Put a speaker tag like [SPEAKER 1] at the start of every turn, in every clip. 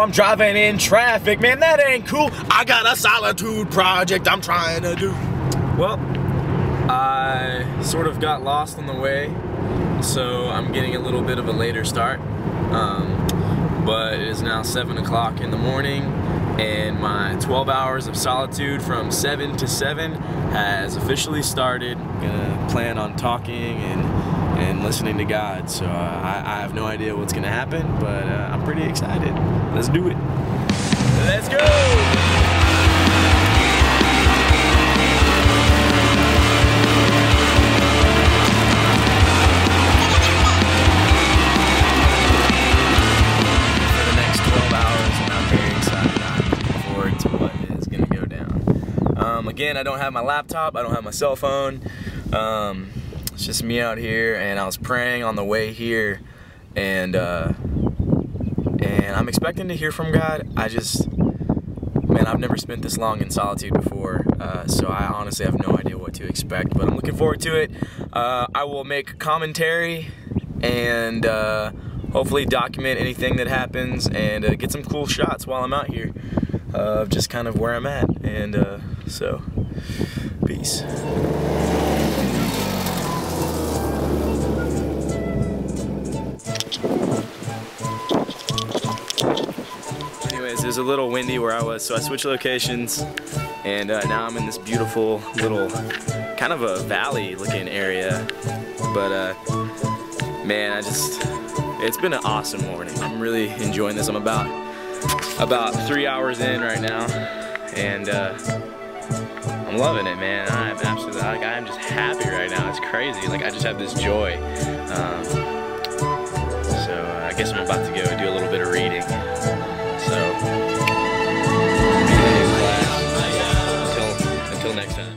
[SPEAKER 1] I'm driving in traffic. Man, that ain't cool. I got a Solitude project I'm trying to do.
[SPEAKER 2] Well, I sort of got lost on the way, so I'm getting a little bit of a later start. But it is now 7 o'clock in the morning, and my 12 hours of solitude from 7 to 7 has officially started. I'm gonna plan on talking and listening to God, so I have no idea what's gonna happen, but I'm pretty excited. Let's do it. Let's go! Again, I don't have my laptop, I don't have my cell phone. It's just me out here, and I was praying on the way here, and I'm expecting to hear from God. Man, I've never spent this long in solitude before, so I honestly have no idea what to expect, but I'm looking forward to it. I will make commentary and hopefully document anything that happens and get some cool shots while I'm out here of just kind of where I'm at, and so, peace. Anyways, it was a little windy where I was, so I switched locations, and now I'm in this beautiful little, kind of a valley looking area, but man, it's been an awesome morning. I'm really enjoying this. I'm about 3 hours in right now, and I'm loving it, man. I'm absolutely, I'm just happy right now. It's crazy. Like, I just have this joy. So I guess I'm about to go do a little bit of reading. So until next time.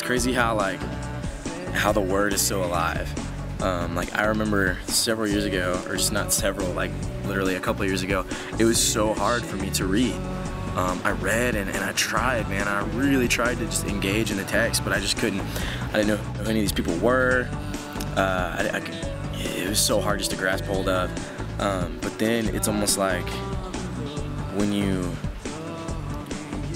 [SPEAKER 2] Crazy how the word is so alive. Like, I remember several years ago, or just not several, like literally a couple of years ago, it was so hard for me to read. I read and I tried, man. I really tried to just engage in the text, but I just couldn't. I didn't know who any of these people were. It was so hard just to grasp hold of. But then it's almost like when you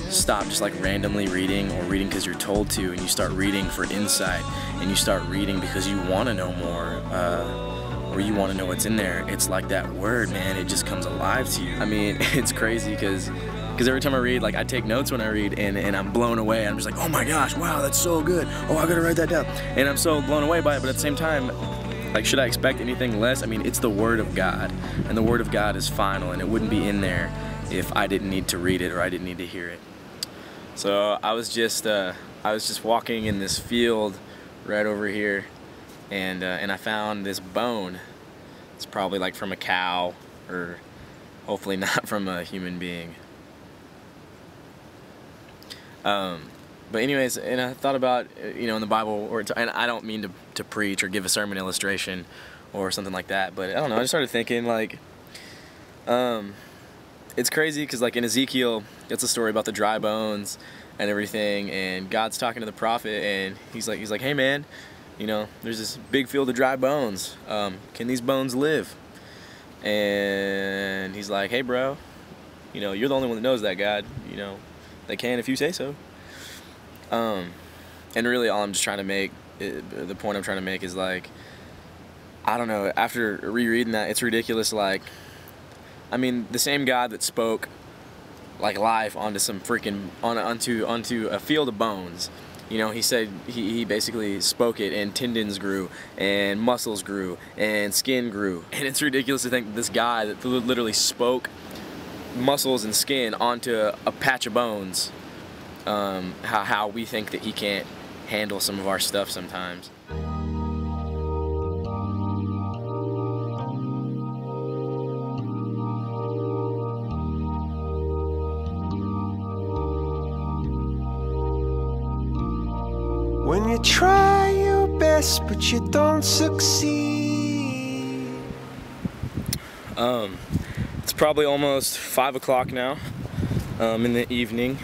[SPEAKER 2] stop just like randomly reading, or reading because you're told to, and you start reading for insight, and you start reading because you want to know more, or you want to know what's in there. It's like that word, man, it just comes alive to you. I mean, it's crazy because every time I read, like, I take notes when I read, and I'm blown away. I'm just like, oh my gosh, wow, that's so good. Oh, I gotta write that down. And I'm so blown away by it, but at the same time, like, should I expect anything less? I mean, it's the Word of God, and the Word of God is final, and it wouldn't be in there if I didn't need to read it or I didn't need to hear it. So I was just walking in this field right over here, and I found this bone. It's probably like from a cow, or hopefully not from a human being. But anyways, and I thought about, you know, in the Bible, and I don't mean to preach or give a sermon illustration or something like that, but I don't know, I just started thinking, like, it's crazy because, like, in Ezekiel, it's a story about the dry bones and everything, and God's talking to the prophet, and he's like, hey man, you know, there's this big field of dry bones. Can these bones live? And he's like, hey bro, you know, you're the only one that knows that, God. You know, they can if you say so. And really, all I'm just trying to make, the point I'm trying to make is, like, I don't know, after rereading that, it's ridiculous. Like, I mean, the same God that spoke, like, life onto some freaking, onto a field of bones, you know, he said, he basically spoke it, and tendons grew, and muscles grew, and skin grew. And it's ridiculous to think that this guy that literally spoke muscles and skin onto a patch of bones. How we think that he can't handle some of our stuff sometimes.
[SPEAKER 3] When you try your best but you don't succeed.
[SPEAKER 2] It's probably almost 5 o'clock now in the evening,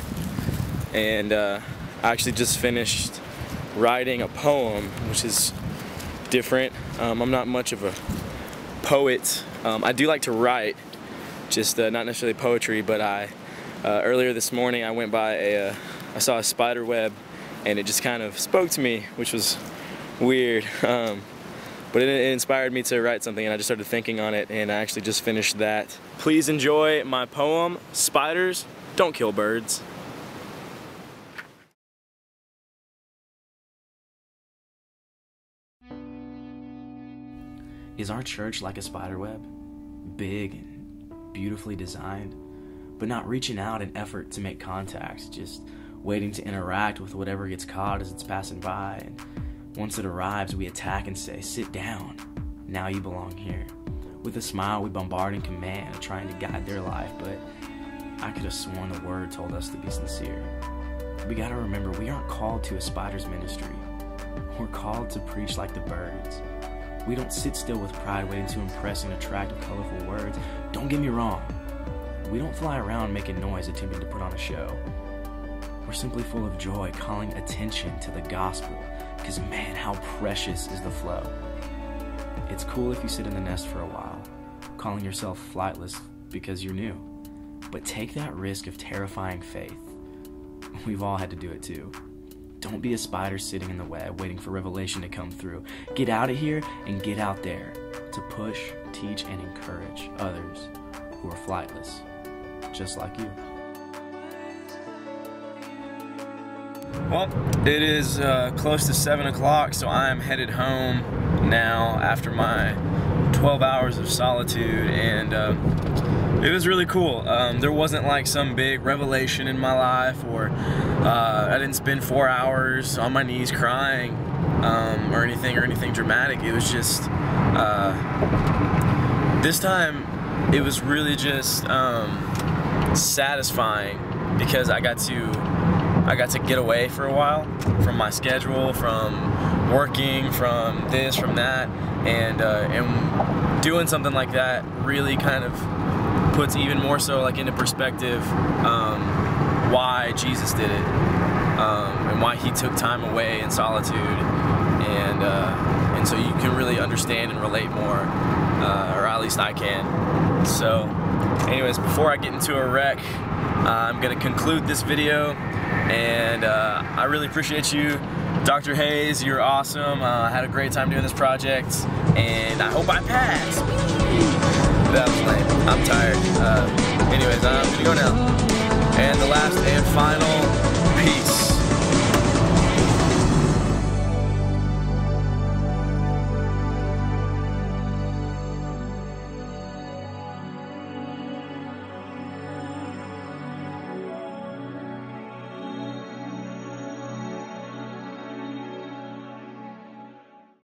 [SPEAKER 2] and I actually just finished writing a poem, which is different. I'm not much of a poet. I do like to write, just not necessarily poetry, but earlier this morning I went by I saw a spider web, and it just kind of spoke to me, which was weird. But it inspired me to write something, and I just started thinking on it, and I actually just finished that. Please enjoy my poem, Spiders Don't Kill Birds. Is our church like a spider web? Big and beautifully designed, but not reaching out in effort to make contact, just waiting to interact with whatever gets caught as it's passing by. And once it arrives, we attack and say, "Sit down, now you belong here." With a smile, we bombard and command, trying to guide their life, but I could have sworn the word told us to be sincere. We gotta remember, we aren't called to a spider's ministry. We're called to preach like the birds. We don't sit still with pride waiting to impress and attract with colorful words. Don't get me wrong. We don't fly around making noise attempting to put on a show. We're simply full of joy, calling attention to the gospel, because man, how precious is the flow. It's cool if you sit in the nest for a while, calling yourself flightless because you're new. But take that risk of terrifying faith. We've all had to do it too. Don't be a spider sitting in the web waiting for revelation to come through. Get out of here and get out there to push, teach, and encourage others who are flightless, just like you. Well, it is close to 7 o'clock, so I am headed home now after my 12 hours of solitude, and it was really cool. There wasn't like some big revelation in my life, or I didn't spend 4 hours on my knees crying or anything dramatic. It was just this time it was really just satisfying, because I got to get away for a while from my schedule, from working, from this, from that, and doing something like that really kind of puts even more so like into perspective why Jesus did it, and why he took time away in solitude, and so you can really understand and relate more, or at least I can. So anyways, before I get into a wreck, I'm gonna conclude this video, and I really appreciate you, Dr. Hayes. You're awesome. I had a great time doing this project, and I hope I pass. That was lame. I'm tired. Anyways, I'm gonna go now. And the last and final